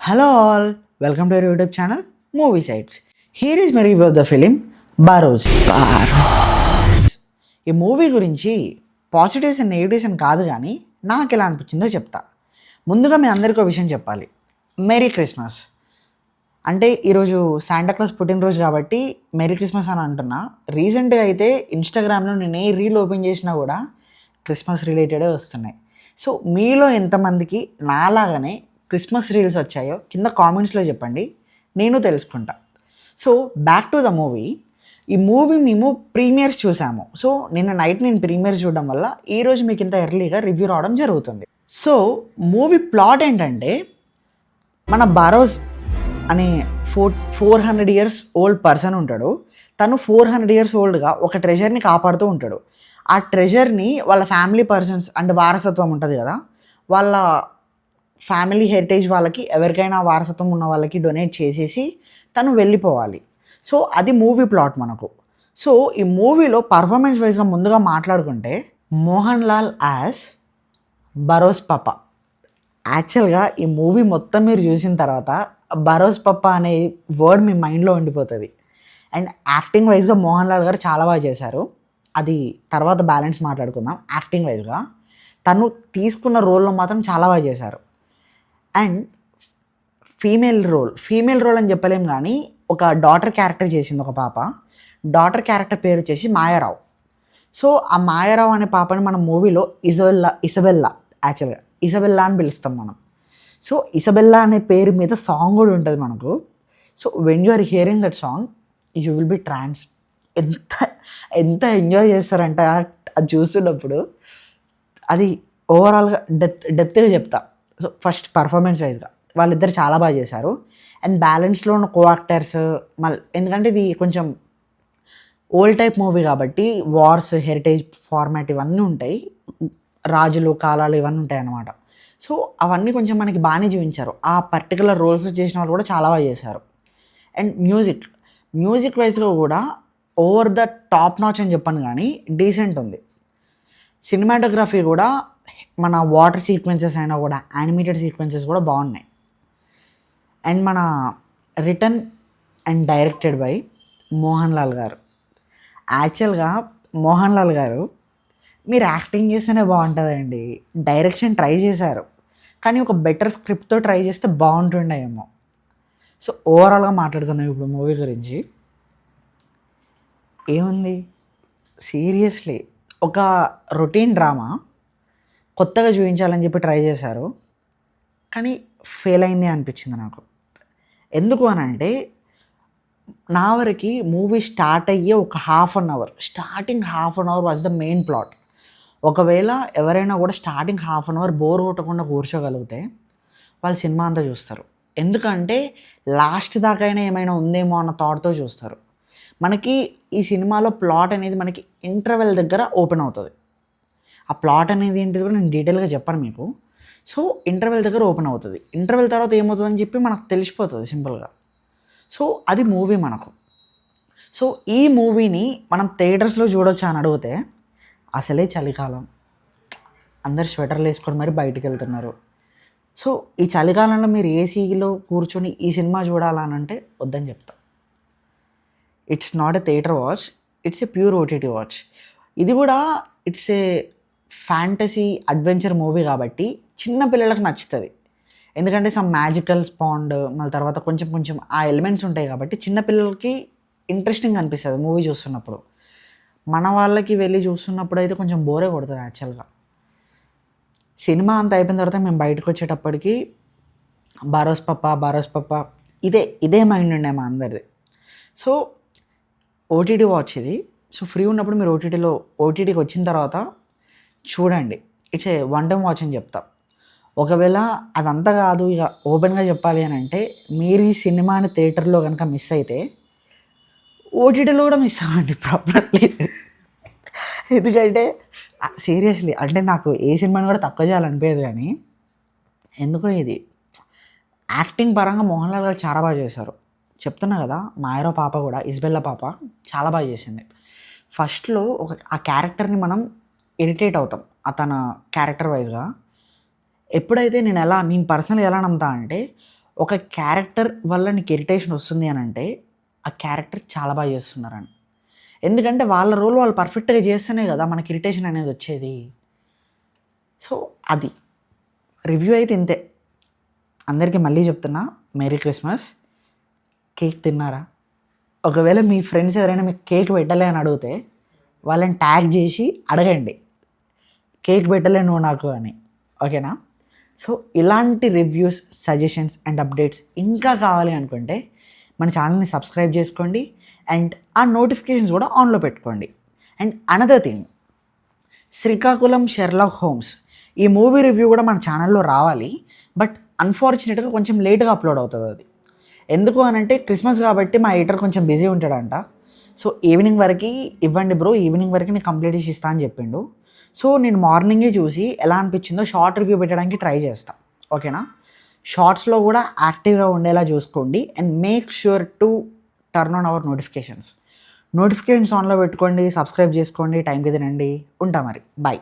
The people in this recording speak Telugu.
Hello all, welcome to our YouTube channel Movie Sites. Here is my review of the film Barros. ఈ మూవీ గురించి పాజిటివ్స్ అండ్ నెగిటివ్స్ అని కాదు కానీ నాకు ఎలా అనిపించిందో చెప్తా. ముందుగా మీ అందరికీ ఒక విషయం చెప్పాలి. Merry Christmas. అంటే ఈరోజు శాంటాక్లాస్ పుట్టినరోజు కాబట్టి మెరీ క్రిస్మస్ అని అంటున్నా. రీసెంట్గా అయితే ఇన్స్టాగ్రామ్లో నేను ఏ రీల్ ఓపెన్ చేసినా కూడా క్రిస్మస్ రిలేటెడే వస్తున్నాయి. సో మీలో ఎంతమందికి నాలాగానే క్రిస్మస్ రీల్స్ వచ్చాయో కింద కామెంట్స్లో చెప్పండి, నేను తెలుసుకుంటా. So back to the movie. ఈ మూవీ మేము ప్రీమియర్స్ చూసాము. సో నిన్న నైట్ నేను ప్రీమియర్స్ చూడడం వల్ల ఈరోజు మీకు ఇంత ఎర్లీగా రివ్యూ రావడం జరుగుతుంది. సో మూవీ ప్లాట్ ఏంటంటే, మన బారోస్ అనే 400 ఇయర్స్ ఓల్డ్ పర్సన్ ఉంటాడు. తను 400 ఇయర్స్ ఓల్డ్గా ఒక ట్రెజర్ని కాపాడుతూ ఉంటాడు. ఆ ట్రెజర్ని వాళ్ళ ఫ్యామిలీ పర్సన్స్ అంటే వారసత్వం ఉంటుంది కదా, వాళ్ళ ఫ్యామిలీ హెరిటేజ్ వాళ్ళకి ఎవరికైనా వారసత్వం ఉన్న వాళ్ళకి డొనేట్ చేసేసి తను వెళ్ళిపోవాలి. సో అది మూవీ ప్లాట్ మనకు. సో ఈ మూవీలో పర్ఫార్మెన్స్ వైజ్గా ముందుగా మాట్లాడుకుంటే, మోహన్ లాల్ యాజ్ బరోస్ పప్ప. యాక్చువల్గా ఈ మూవీ మొత్తం మీరు చూసిన తర్వాత బరోస్ పప్ప అనే వర్డ్ మీ మైండ్లో ఉండిపోతుంది. అండ్ యాక్టింగ్ వైజ్గా మోహన్ లాల్ గారు చాలా బాగా చేశారు. అది తర్వాత బ్యాలెన్స్ మాట్లాడుకుందాం. యాక్టింగ్ వైజ్గా తను తీసుకున్న రోల్లో మాత్రం చాలా బాగా చేశారు. అండ్ ఫీమేల్ రోల్ అని చెప్పలేం కానీ ఒక డాటర్ క్యారెక్టర్ చేసింది ఒక పాప. డాటర్ క్యారెక్టర్ పేరు వచ్చేసి మాయారావు. సో ఆ మాయారావు అనే పాపని మన మూవీలో ఇసబెల్లా యాక్చువల్గా ఇసబెల్లా అని పిలుస్తాం మనం. సో ఇసబెల్లా అనే పేరు మీద సాంగ్ కూడా ఉంటుంది మనకు. So when you are hearing that song you will be ఎంత ఎంత ఎంజాయ్ చేస్తారంటే అది చూస్తున్నప్పుడు. అది ఓవరాల్గా డెప్త్గా చెప్తా. సో ఫస్ట్ పర్ఫార్మెన్స్ వైజ్గా వాళ్ళిద్దరు చాలా బాగా చేశారు. అండ్ బ్యాలెన్స్లో ఉన్న కో యాక్టర్స్ మళ్ళీ, ఎందుకంటే ఇది కొంచెం ఓల్డ్ టైప్ మూవీ కాబట్టి వార్స్, హెరిటేజ్ ఫార్మాట్ ఇవన్నీ ఉంటాయి, రాజులు కాలాలు ఇవన్నీ ఉంటాయి అన్నమాట. సో అవన్నీ కొంచెం మనకి బాగానే చూపించారు. ఆ పర్టికులర్ రోల్స్ చేసిన వాళ్ళు కూడా చాలా బాగా చేశారు. అండ్ మ్యూజిక్ వైజ్గా కూడా ఓవర్ ద టాప్ నాచ్ అని చెప్పాను కానీ డీసెంట్ ఉంది. సినిమాటోగ్రఫీ కూడా మన వాటర్ సీక్వెన్సెస్ అయినా కూడా యానిమేటెడ్ సీక్వెన్సెస్ కూడా బాగున్నాయి. అండ్ మన return and directed by Mohan Lal గారు. యాక్చువల్గా మోహన్ లాల్ గారు మీరు యాక్టింగ్ చేస్తేనే బాగుంటుందండి. డైరెక్షన్ ట్రై చేశారు కానీ ఒక బెటర్ స్క్రిప్ట్తో ట్రై చేస్తే బాగుంటుండే ఏమో. సో ఓవరాల్గా మాట్లాడుకుందాం ఇప్పుడు మూవీ గురించి. ఏముంది, సీరియస్లీ ఒక రొటీన్ డ్రామా కొత్తగా చూపించాలని చెప్పి ట్రై చేశారు కానీ ఫెయిల్ అయింది అనిపించింది నాకు. ఎందుకు అని అంటే, నా వరకు మూవీ స్టార్ట్ అయ్యే ఒక starting half an hour was the main plot. ఒకవేళ ఎవరైనా కూడా starting half an hour bore కొట్టకుండా కూర్చోగలిగితే వాళ్ళు సినిమా అంతా చూస్తారు. ఎందుకంటే లాస్ట్ దాకైనా ఏమైనా ఉందేమో అన్న థాట్తో చూస్తారు. మనకి ఈ సినిమాలో ప్లాట్ అనేది మనకి ఇంటర్వెల్ దగ్గర ఓపెన్ అవుతుంది. ఆ ప్లాట్ అనేది ఏంటిది కూడా నేను డీటెయిల్గా చెప్పాను మీకు. సో ఇంటర్వెల్ దగ్గర ఓపెన్ అవుతుంది. ఇంటర్వెల్ తర్వాత ఏమవుతుందని చెప్పి మనకు తెలిసిపోతుంది సింపుల్గా. సో అది మూవీ మనకు. సో ఈ మూవీని మనం థియేటర్స్లో చూడొచ్చా అని అడిగితే, అసలే చలికాలం, అందరు స్వెటర్లు వేసుకొని మరి బయటికి వెళ్తున్నారు. సో ఈ చలికాలంలో మీరు ఏసీలో కూర్చొని ఈ సినిమా చూడాలని అంటే వద్దని చెప్తా. It's not a theatre watch, it's a pure OTT watch. ఇది కూడా it's a fantasy adventure movie కాబట్టి చిన్న పిల్లలకు నచ్చుతుంది. ఎందుకంటే సమ్ మ్యాజికల్ స్పాండ్ మళ్ళీ తర్వాత కొంచెం ఆ ఎలిమెంట్స్ ఉంటాయి కాబట్టి చిన్నపిల్లలకి ఇంట్రెస్టింగ్ అనిపిస్తుంది మూవీ చూస్తున్నప్పుడు. మన వాళ్ళకి వెళ్ళి చూస్తున్నప్పుడు అయితే కొంచెం బోరే కొడుతుంది యాక్చువల్గా. సినిమా అంతా అయిపోయిన తర్వాత మేము బయటకు వచ్చేటప్పటికి బారోస్ పప్ప ఇదే మైండ్ ఉండే మా అందరిది. సో ఓటీటీ వాచ్ ఇది. సో ఫ్రీ ఉన్నప్పుడు మీరు ఓటీటీకి వచ్చిన తర్వాత చూడండి. It's a one time watch అని చెప్తా. ఒకవేళ అదంతా కాదు, ఇక ఓపెన్గా చెప్పాలి అని అంటే, మీరు ఈ సినిమాని థియేటర్లో కనుక మిస్ అయితే ఓటీటీలో కూడా మిస్ అవ్వండి, ప్రాబ్లం లేదు. ఎందుకంటే సీరియస్లీ అంటే నాకు ఏ సినిమాని కూడా తక్కువ చేయాలనిపించదు కానీ ఎందుకో ఇది యాక్టింగ్ పరంగా మోహన్ లాల్ గారు చాలా బాగా చేశారు. చెప్తున్నా కదా, మాయరావు పాప కూడా ఇస్బెల్లా పాప చాలా బాగా చేసింది. ఫస్ట్లో ఆ క్యారెక్టర్ని మనం ఇరిటేట్ అవుతాం అతను క్యారెక్టర్ వైజ్గా. ఎప్పుడైతే నేను పర్సనల్గా ఎలా నమ్ముతా అంటే, ఒక క్యారెక్టర్ వల్ల నీకు ఇరిటేషన్ వస్తుంది అని అంటే ఆ క్యారెక్టర్ చాలా బాగా చేస్తున్నారని. ఎందుకంటే వాళ్ళ రోల్ వాళ్ళు పర్ఫెక్ట్గా చేస్తేనే కదా మనకి ఇరిటేషన్ అనేది వచ్చేది. సో అది రివ్యూ అయితే ఇంతే. అందరికీ మళ్ళీ చెప్తున్నా, మేరీ క్రిస్మస్. కేక్ తిన్నారా? ఒకవేళ మీ ఫ్రెండ్స్ ఎవరైనా మీకు కేక్ పెట్టలే అని అడిగితే వాళ్ళని ట్యాగ్ చేసి అడగండి, కేక్ పెట్టలే నువ్వు నాకు అని. ఓకేనా? సో ఇలాంటి రివ్యూస్, సజెషన్స్ అండ్ అప్డేట్స్ ఇంకా కావాలి అనుకుంటే మన ఛానల్ని సబ్స్క్రైబ్ చేసుకోండి అండ్ ఆ నోటిఫికేషన్స్ కూడా ఆన్లో పెట్టుకోండి. And another thing, Srikakulam Sherlock Holmes ఈ మూవీ రివ్యూ కూడా మన ఛానల్లో రావాలి. బట్ అన్ఫార్చునేట్గా కొంచెం లేట్గా అప్లోడ్ అవుతుంది అది. ఎందుకు అని అంటే క్రిస్మస్ కాబట్టి మా ఎడిటర్ కొంచెం బిజీ ఉంటాడంట. సో ఈవినింగ్ వరకు ఇవ్వండి బ్రో, ఈవినింగ్ వరకు నేను కంప్లీట్ చేసి ఇస్తా అని చెప్పిండు. సో నేను మార్నింగే చూసి ఎలా అనిపించిందో షార్ట్ రివ్యూ పెట్టడానికి ట్రై చేస్తాను. ఓకేనా? షార్ట్స్లో కూడా యాక్టివ్గా ఉండేలా చూసుకోండి and make sure to turn on hour notifications ఆన్లో పెట్టుకోండి, సబ్స్క్రైబ్ చేసుకోండి, టైంకి తినండి. ఉంటా మరి, బాయ్.